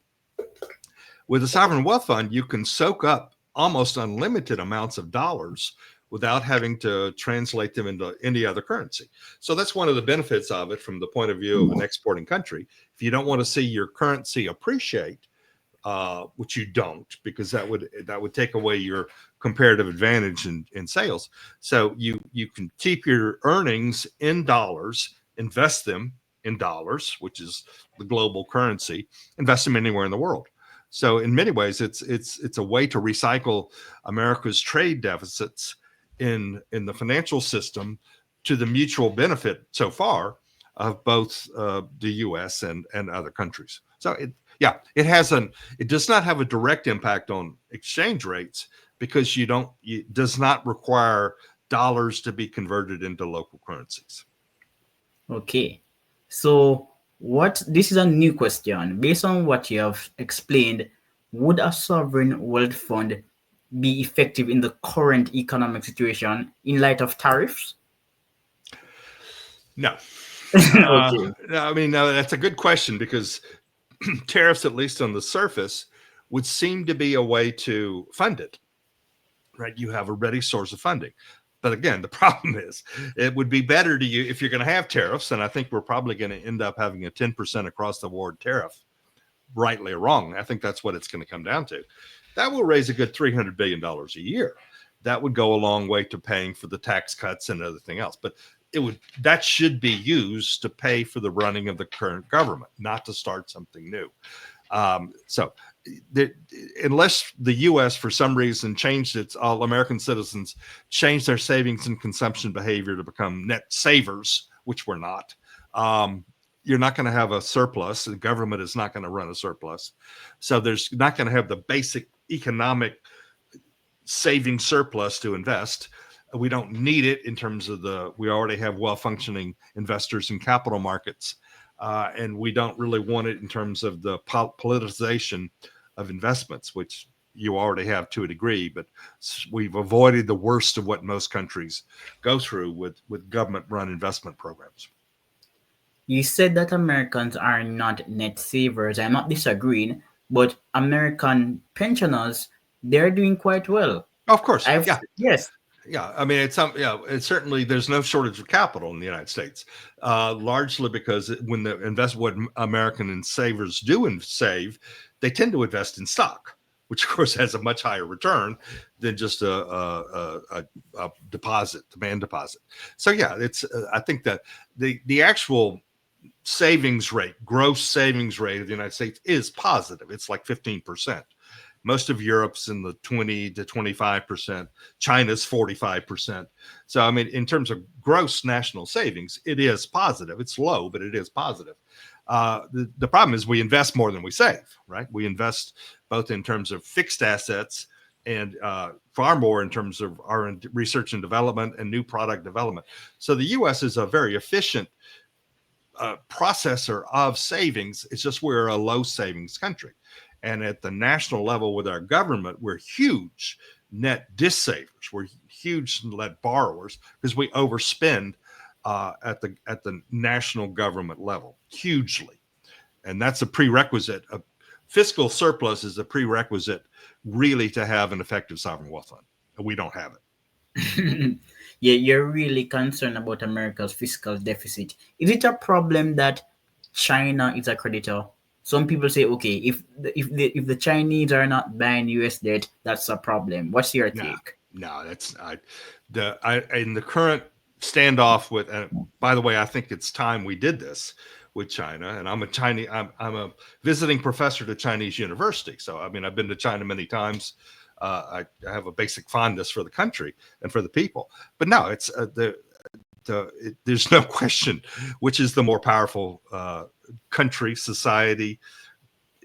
With a sovereign wealth fund, you can soak up almost unlimited amounts of dollars without having to translate them into any other currency. So that's one of the benefits of it from the point of view of an exporting country. If you don't want to see your currency appreciate, which you don't, because that would take away your comparative advantage in sales. So you can keep your earnings in dollars, invest them in dollars, which is the global currency, invest them anywhere in the world. So in many ways, it's a way to recycle America's trade deficits in the financial system to the mutual benefit so far of both the U.S. and other countries. So it does not have a direct impact on exchange rates because it does not require dollars to be converted into local currencies. Okay. So what this is a new question. Based on what you have explained, would a sovereign wealth fund be effective in the current economic situation in light of tariffs? No. Okay. I mean, no, that's a good question because tariffs, at least on the surface, would seem to be a way to fund it. Right? You have a ready source of funding. But again, the problem is it would be better to you if you're going to have tariffs. And I think we're probably going to end up having a 10% across the board tariff, rightly or wrong. I think that's what it's going to come down to. That will raise a good $300 billion a year. That would go a long way to paying for the tax cuts and everything else. But that should be used to pay for the running of the current government, not to start something new. So unless the U.S. for some reason changed its all American citizens changed their savings and consumption behavior to become net savers, which we're not, you're not going to have a surplus. The government is not going to run a surplus. So there's not going to have the basic economic saving surplus to invest. We don't need it in terms of we already have well-functioning investors in capital markets. And we don't really want it in terms of the politicization of investments, which you already have to a degree, but we've avoided the worst of what most countries go through with government-run investment programs. You said that Americans are not net savers. I'm not disagreeing, but American pensioners, they're doing quite well. Of course, I've yeah. yes. Yeah, I mean, it's certainly there's no shortage of capital in the United States, largely because when the invest what American savers do and save, they tend to invest in stock, which of course has a much higher return than just a deposit, demand deposit. So yeah, it's I think that the actual savings rate, gross savings rate of the United States is positive. It's like 15%. Most of Europe's in the 20 to 25%. China's 45%. So, I mean, in terms of gross national savings, it is positive. It's low, but it is positive. The problem is we invest more than we save, right? We invest both in terms of fixed assets and far more in terms of our research and development and new product development. So the U.S. is a very efficient processor of savings. It's just we're a low savings country. And at the national level with our government, we're huge net dissavers. We're huge net borrowers because we overspend at the national government level hugely, and that's a prerequisite. A fiscal surplus is a prerequisite, really, to have an effective sovereign wealth fund, and we don't have it. Yeah, you're really concerned about America's fiscal deficit. Is it a problem that China is a creditor? Some people say, okay, if the Chinese are not buying U.S. debt, that's a problem. What's your No, take? no, that's I in the current standoff with. By the way, I think it's time we did this with China. And I'm a Chinese. I'm a visiting professor at a Chinese university. So I mean, I've been to China many times. I have a basic fondness for the country and for the people. But no, it's there's no question which is the more powerful country, society,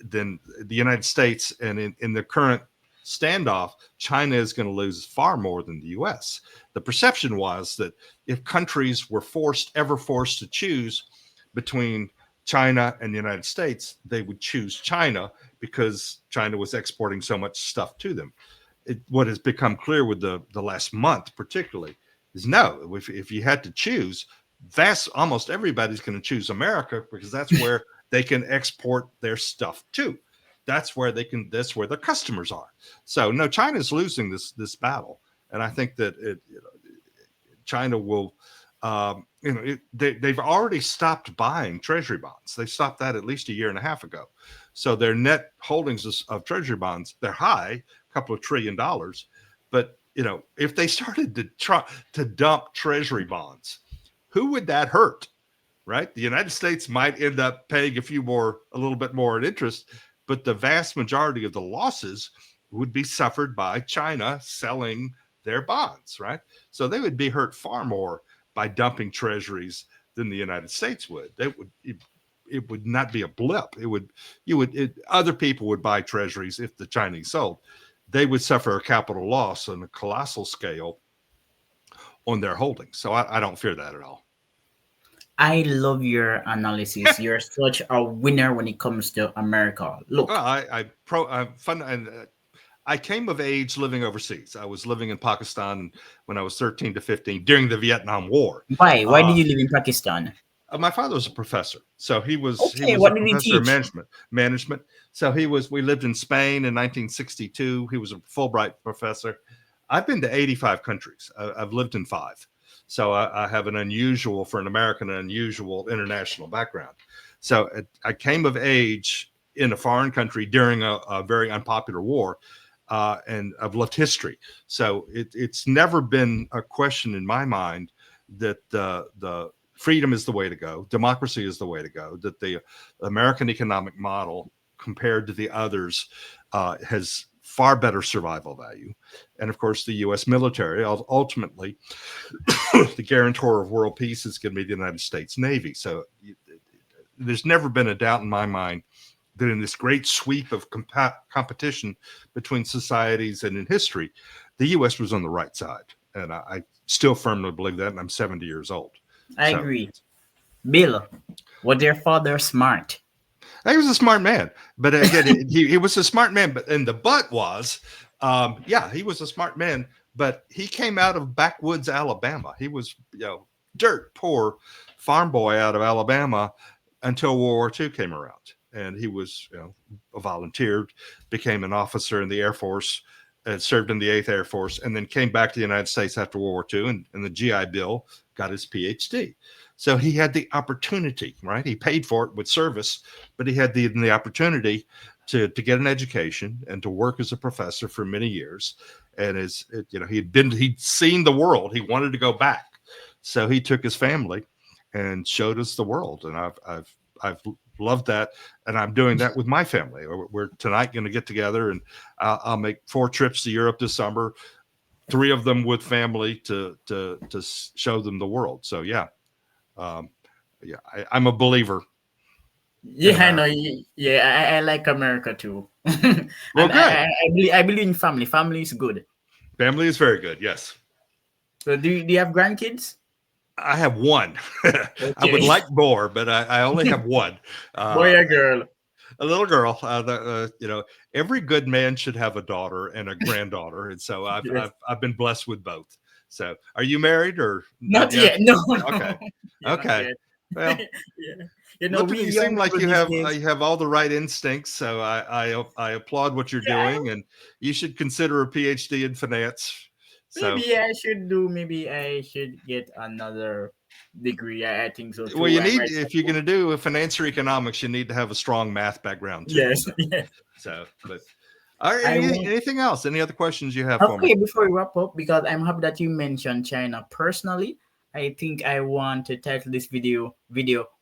than the United States. And in the current standoff, China is going to lose far more than the US. The perception was that if countries were ever forced to choose between China and the United States, they would choose China because China was exporting so much stuff to them. What has become clear with the last month, particularly, is no. If you had to choose, almost everybody's going to choose America because that's where they can export their stuff to. That's where That's where the customers are. So no, China's losing this battle, and I think that China will. They've already stopped buying treasury bonds. They stopped that at least a year and a half ago. So their net holdings of treasury bonds, they're high, a couple of $1 trillion. But if they started to try to dump treasury bonds, who would that hurt? Right? The United States might end up paying a little bit more in interest, but the vast majority of the losses would be suffered by China selling their bonds, right? So they would be hurt far more by dumping treasuries than the United States would. It would not be a blip. Other people would buy treasuries if the Chinese sold. They would suffer a capital loss on a colossal scale on their holdings. So I don't fear that at all. I love your analysis. You're such a winner when it comes to America. Look, Well, I'm fun, and I came of age living overseas. I was living in Pakistan when I was 13 to 15 during the Vietnam War. why? Why did Uh, you live in Pakistan? my father was a professor, so he Okay, was a what did he professor of teach? management. So we lived in Spain in 1962. He was a Fulbright professor. I've been to 85 countries. I've lived in 5. So I have for an American, an unusual international background. So I came of age in a foreign country during a very unpopular war, and I've lived history. So it's never been a question in my mind that the freedom is the way to go, democracy is the way to go, that the American economic model compared to the others has far better survival value. And of course, the U.S. military, ultimately, the guarantor of world peace is going to be the United States Navy. So there's never been a doubt in my mind that in this great sweep of competition between societies and in history, the U.S. was on the right side. And I still firmly believe that, and I'm 70 years old. I So agree. Bill, was your father smart? he was a smart man. But again, he was a smart man. But and the but was, yeah, he was a smart man. But he came out of backwoods Alabama. He was, dirt poor farm boy out of Alabama until World War II came around. And he was, a volunteer, became an officer in the Air Force, served in the 8th Air Force, and then came back to the United States after World War II, and the GI Bill, got his PhD. So he had the opportunity, right? He paid for it with service, but he had the opportunity to get an education and to work as a professor for many years. And he'd seen the world. He wanted to go back, so he took his family and showed us the world. And I've loved that, and I'm doing that with my family. We're tonight going to get together, and I'll make 4 trips to Europe this summer, 3 of them with family to show them the world. So um, I'm a believer in Yeah, I know. America. Yeah, I like America too, and Well, good. I believe in family. Family is good. Family is very good. Yes, So do you have grandkids? I have one. I would Okay, like more, but I only have one. Uh, boy or girl? a little girl. Every good man should have a daughter and a granddaughter, and so Yes. I've been blessed with both. So, are you married or not Not yet? yet. No, Okay, no. Yeah, not okay. yet. Well, Yeah. You know, look at we you. Seem young like people these days. you have all the right instincts. So I applaud what you're Yeah, doing, and you should consider a PhD in finance. So, maybe I should do. Maybe I should get another degree. I think so well, too. you I'm need right if you're now. going to do a finance or economics, you need to have a strong math background too. Yes. Yeah. So, but all right. I want. Anything else? Any other questions you have for me? Okay, before we wrap up, because I'm happy that you mentioned China personally, I think I want to title this video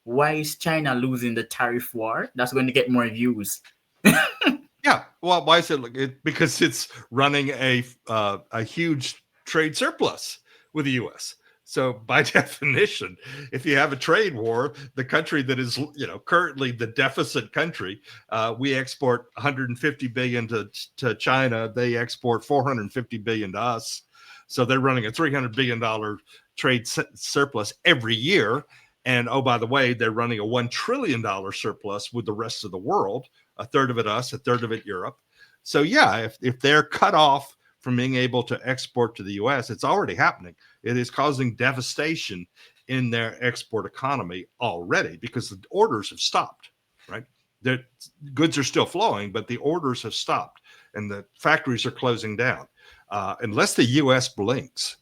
"Why is China losing the tariff war?" That's going to get more views. Yeah. Well, why is because it's running a huge trade surplus with the U.S. So by definition, if you have a trade war, the country that is currently the deficit country, we export 150 billion to China. They export 450 billion to us. So they're running a $300 billion trade surplus every year. And oh, by the way, they're running a $1 trillion surplus with the rest of the world, a third of it us, a third of it Europe. So yeah, if they're cut off from being able to export to the US, it's already happening. It is causing devastation in their export economy already because the orders have stopped, right? The goods are still flowing, but the orders have stopped and the factories are closing down. Unless the US blinks,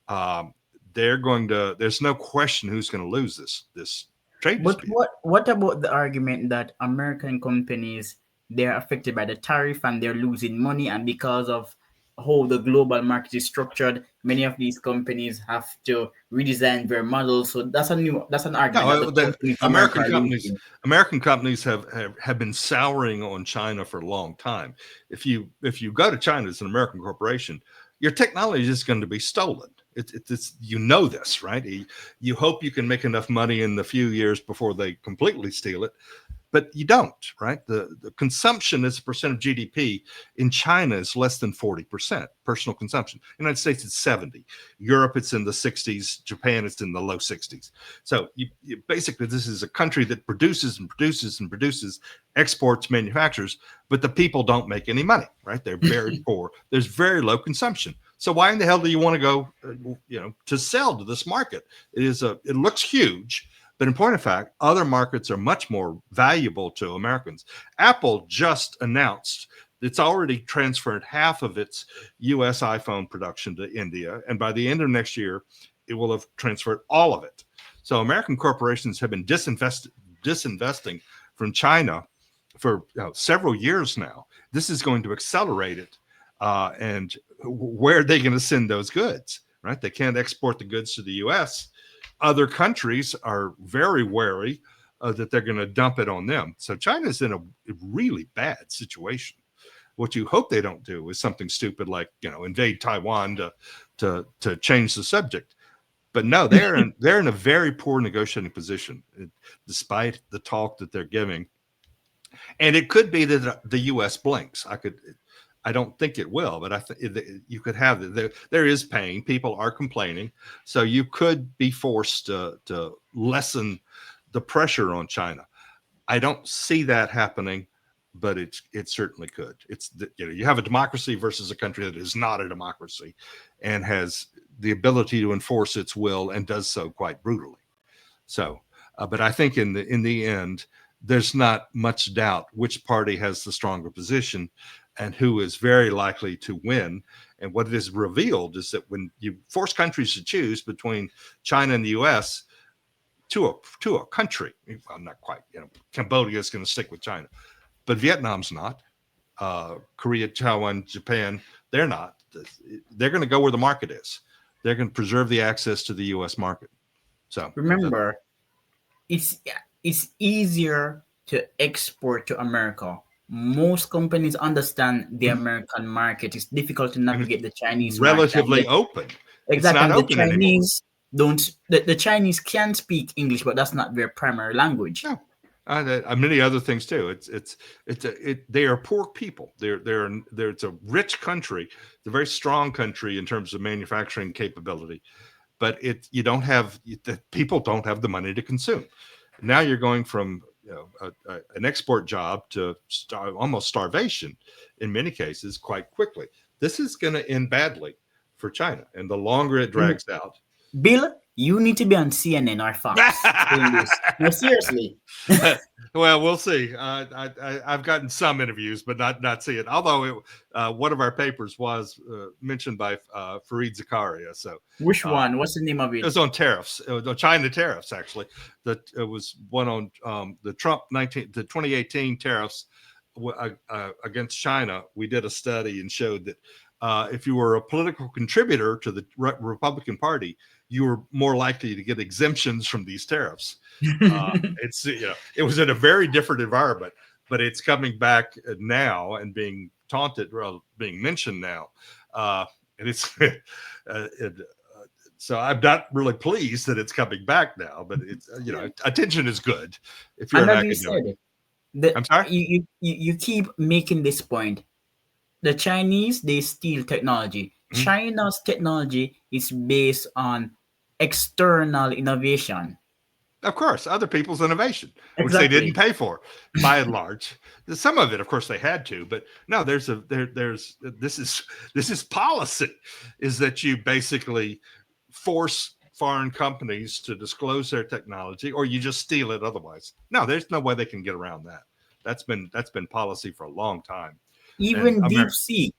um, there's no question who's going to lose this trade But dispute. what about the argument that American companies, they're affected by the tariff and they're losing money, and because of how the global market is structured, many of these companies have to redesign their models. So that's an argument that No, the the companies in America are losing. American companies have been souring on China for a long time. If you go to China as an American corporation, your technology is going to be stolen. It's this, right? You hope you can make enough money in the few years before they completely steal it, but you don't, right? The consumption as a percent of GDP in China is less than 40% personal consumption. United States it's 70. Europe it's in the 60s. Japan it's in the low 60s. So you basically this is a country that produces and produces and produces, exports, manufactures, but the people don't make any money, right? They're very poor. There's very low consumption. So why in the hell do you want to go, to sell to this market? It looks huge, but in point of fact, other markets are much more valuable to Americans. Apple just announced it's already transferred half of its US iPhone production to India. And by the end of next year, it will have transferred all of it. So American corporations have been disinvesting from China for several years now. This is going to accelerate it. And where are they going to send those goods? Right? They can't export the goods to the US. Other countries are very wary that they're going to dump it on them. So China's in a really bad situation. What you hope they don't do is something stupid like invade Taiwan to change the subject. But no, they're in a very poor negotiating position, despite the talk that they're giving. And it could be that the U.S. blinks. I don't think it will, but I think you could have there is pain. People are complaining, so you could be forced to lessen the pressure on China. I don't see that happening, but it certainly could. You have a democracy versus a country that is not a democracy, and has the ability to enforce its will and does so quite brutally. So, but I think in the end, there's not much doubt which party has the stronger position and who is very likely to win. And what it has revealed is that when you force countries to choose between China and the U.S. To a country, well, not quite. Cambodia is going to stick with China, but Vietnam's not. Korea, Taiwan, Japan, they're not. They're going to go where the market is. They're going to preserve the access to the U.S. market. So Remember, it's it's easier to export to America. Most companies understand the American market. It's difficult to and it's navigate the Chinese market, and relatively open. It's exactly, not and the open anymore. Chinese don't. The Chinese can speak English, but that's not their primary language. No, many other things too. They are poor people. It's a rich country. It's a very strong country in terms of manufacturing capability, but you don't have the people don't have the money to consume. Now you're going from an export job to almost starvation in many cases quite quickly. This is going to end badly for China, and the longer it Mm, drags out. Bill, you need to be on CNN or Fox saying this. No, seriously. Well, we'll see. I've gotten some interviews, but not see it. Although one of our papers was mentioned by Fareed Zakaria, so Which uh, one? What's the name of it it? was on tariffs. It was on China tariffs, actually. That it was one on the 2018 tariffs against China. We did a study and showed that if you were a political contributor to the Republican Party, you were more likely to get exemptions from these tariffs. It was in a very different environment, but it's coming back now and being taunted, well, being mentioned now, and it's it, so I'm not really pleased that it's coming back now, but it's attention is good if you're And an as you academic. said, the I'm sorry. you keep making this point. The Chinese, they steal technology. Mhm. China's technology is based on external innovation. Of course, other people's innovation, which they didn't Exactly. pay for, by and large. Some of it, of course, they had to, but no, there's this is policy, is that you basically force foreign companies to disclose their technology, or you just steal it otherwise. No, there's no way they can get around that. That's been policy for a long time, and Even America. DeepSeek.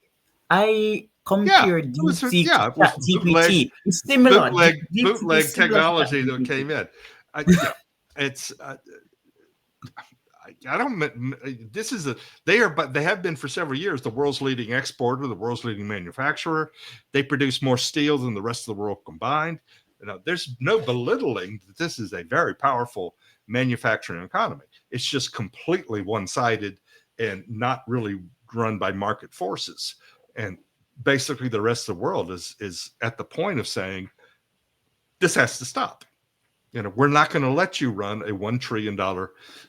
I Yeah, compare DeepSeek to it was ChatGPT. It's similar. DeepSeek is bootleg similar to technology that ChatGPT. came in. It's I don't. This is a they are, but they have been for several years the world's leading exporter, the world's leading manufacturer. They produce more steel than the rest of the world combined. There's no belittling that this is a very powerful manufacturing economy. It's just completely one-sided and not really run by market forces. And basically, the rest of the world is at the point of saying this has to stop. We're not going to let you run a $1 trillion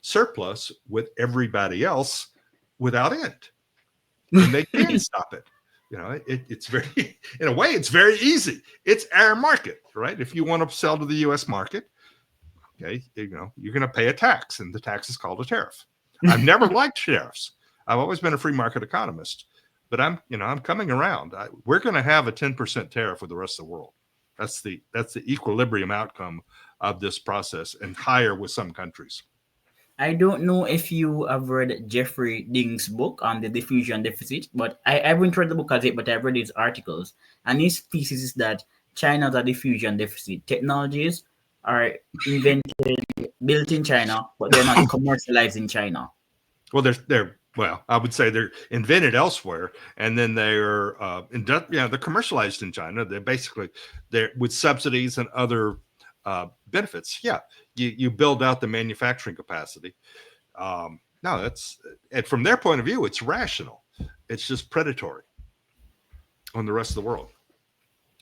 surplus with everybody else without end. And they can stop it. It's very, in a way, it's very easy. It's our market, right? If you want to sell to the U.S. market, okay, you're going to pay a tax, and the tax is called a tariff. I've never liked tariffs. I've always been a free market economist, but I'm coming around. We're going to have a 10% tariff with the rest of the world. That's the equilibrium outcome of this process, and higher with some countries. I don't know if you have read Jeffrey Ding's book on the diffusion deficit, but I haven't read the book as yet, but I've read his articles. And his thesis is that China's a diffusion deficit. Technologies are invented, built in China, but they're not commercialized in China. Well, I would say they're invented elsewhere, and then they're commercialized in China. They're with subsidies and other benefits. Yeah, you build out the manufacturing capacity. No, and from their point of view, it's rational. It's just predatory on the rest of the world,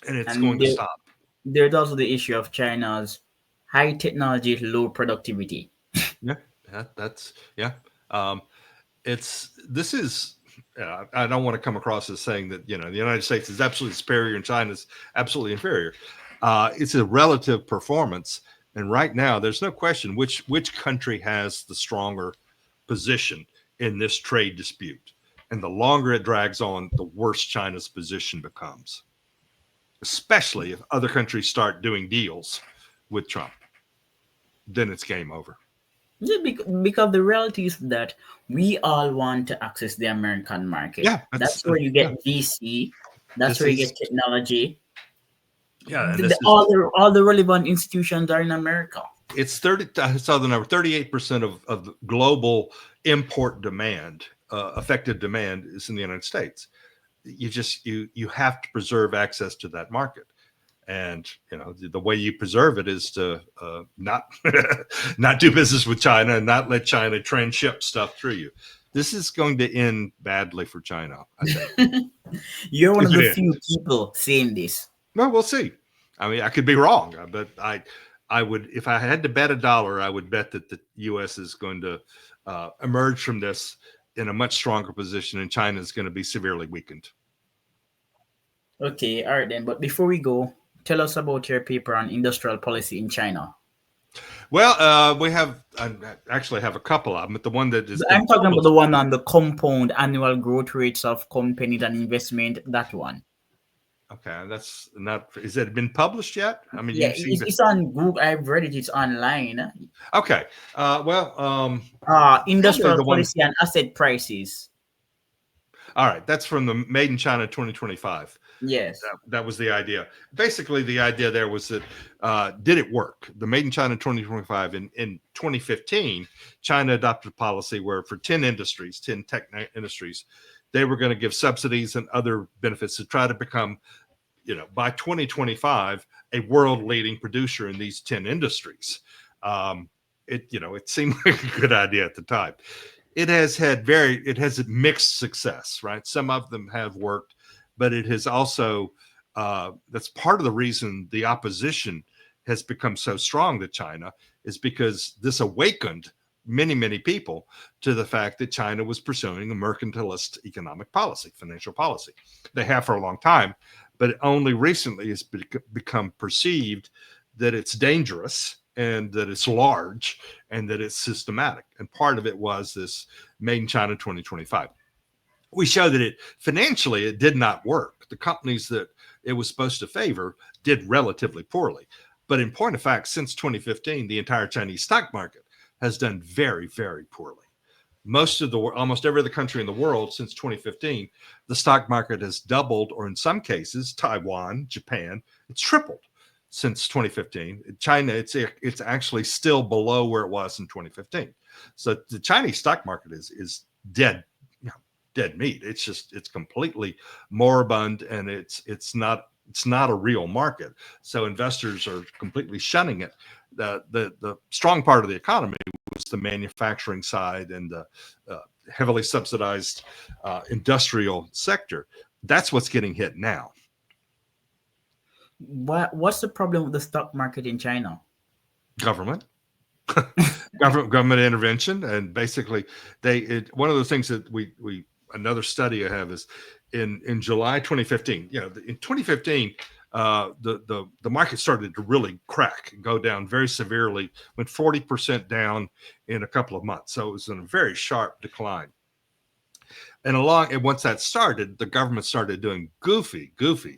and it's going And to stop. there's also the issue of China's high technology, low productivity. Yeah, that's yeah. Um, it's this is I don't want to come across as saying that the United States is absolutely superior and China is absolutely inferior. It's a relative performance, and right now there's no question which country has the stronger position in this trade dispute. And the longer it drags on, the worse China's position becomes, especially if other countries start doing deals with Trump. then it's game over. Yeah, because the reality is that we all want to access the American market. Yeah, That's where you yeah. get VC. That's This where you is get technology. yeah, and this is All the relevant institutions are in America. it's 30. I saw the number 38% of the global import demand, affected demand, is in the United States. You have to preserve access to that market, and the way you preserve it is to not not do business with China and not let China transship stuff through you. This is going to end badly for China, I think. You're one If of it the ends, few people saying this. well, we'll see. I mean, I could be wrong, but I would, if I had to bet a dollar, I would bet that the U.S. is going to emerge from this in a much stronger position, and China is going to be severely weakened. Okay, all right then. But before we go, tell us about your paper on industrial policy in China. Well, we have I actually have a couple of them, but the one that has been I'm talking about published. the one on the compound annual growth rates of companies and investment. That one. Okay, that's not. Is it been published yet? I mean, Yeah, you've seen the. it's on Google. I've read it. It's online. Okay, well, probably Industrial the one. policy and asset prices. All right, that's from the Made in China 2025. Yes. That was the idea. Basically, the idea there was that did it work? The Made in China 2025 in 2015, China adopted a policy where for 10 industries, 10 tech industries, they were going to give subsidies and other benefits to try to become, by 2025, a world leading producer in these 10 industries. It seemed like a good idea at the time. It has mixed success, right? Some of them have worked, but it has also that's part of the reason the opposition has become so strong to China, is because this awakened many people to the fact that China was pursuing a mercantilist economic policy, financial policy. They have for a long time, but only recently has become perceived that it's dangerous and that it's large and that it's systematic. And part of it was this Made in China 2025. We show that it financially it did not work. The companies that it was supposed to favor did relatively poorly. But in point of fact, since 2015, the entire Chinese stock market has done very poorly. Almost every other country in the world since 2015, the stock market has doubled, or in some cases, Taiwan, Japan, it's tripled since 2015. China, it's actually still below where it was in 2015. So the Chinese stock market is dead, dead meat. It's completely moribund, and it's not a real market. So investors are completely shunning it. The strong part of the economy was the manufacturing side and the heavily subsidized industrial sector. That's what's getting hit now. What's the problem with the stock market in China? Government. Government intervention, and basically one of the things that we another study I have is in July 2015. In 2015, the market started to really crack and go down very severely, went 40% down in a couple of months. So it was in a very sharp decline. And once that started, the government started doing goofy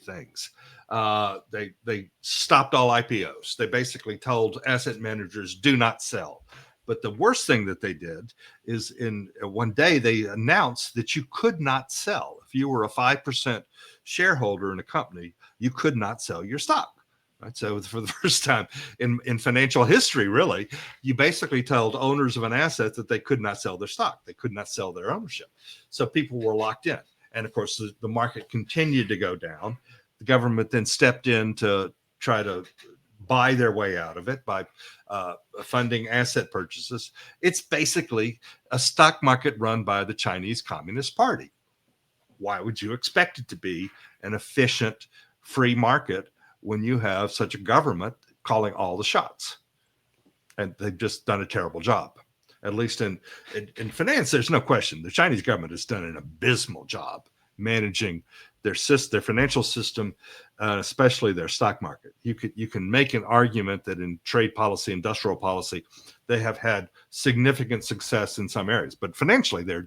things. They stopped all IPOs. They basically told asset managers, do not sell. But the worst thing that they did is in one day they announced that you could not sell. If you were a 5% shareholder in a company, you could not sell your stock. Right? So for the first time in financial history, really, you basically told owners of an asset that they could not sell their stock. They could not sell their ownership. So people were locked in. And of course, the market continued to go down. The government then stepped in to try to buy their way out of it by funding asset purchases. It's basically a stock market run by the Chinese Communist Party. Why would you expect it to be an efficient free market when you have such a government calling all the shots? And they've just done a terrible job. At least in finance, there's no question. The Chinese government has done an abysmal job managing their financial system, especially their stock market. You can make an argument that in trade policy, industrial policy, they have had significant success in some areas, but financially they're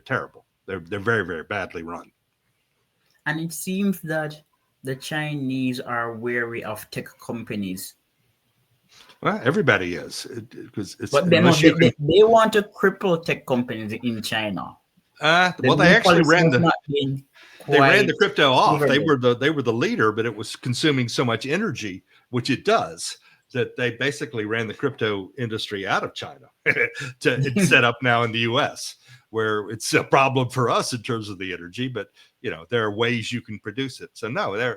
terrible. They're very badly run. And it seems that the Chinese are wary of tech companies. Well, everybody is because it's But then unless you can. they want to cripple tech companies in China. The Well, they new actually policy ran has the not been they ran quite the crypto off. favorable. They were the leader, but it was consuming so much energy, which it does, that they basically ran the crypto industry out of China to it's set up now in the U.S., where it's a problem for us in terms of the energy, but there are ways you can produce it. So no,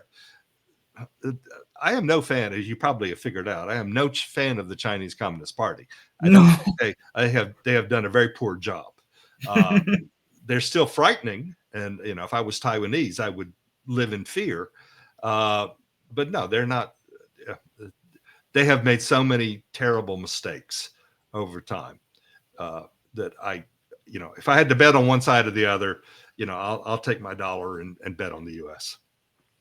I am no fan, as you probably have figured out. I am no fan of the Chinese Communist Party. I don't No. think they have done a very poor job. Uh, they're still frightening, and if I was Taiwanese, I would live in fear. But no, they're not. They have made so many terrible mistakes over time that if I had to bet on one side or the other, I'll take my dollar and bet on the U.S.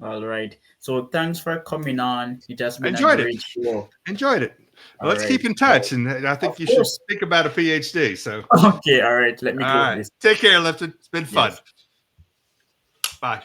All right. So thanks for coming on. It has I been a enjoyed it. great show. Enjoyed it. Well, All let's keep right. in touch, and I think Of you should course. think about a PhD. So, Okay. All right. Let me all close right, this. take care, Lifton. It's been fun. Yes. Bye.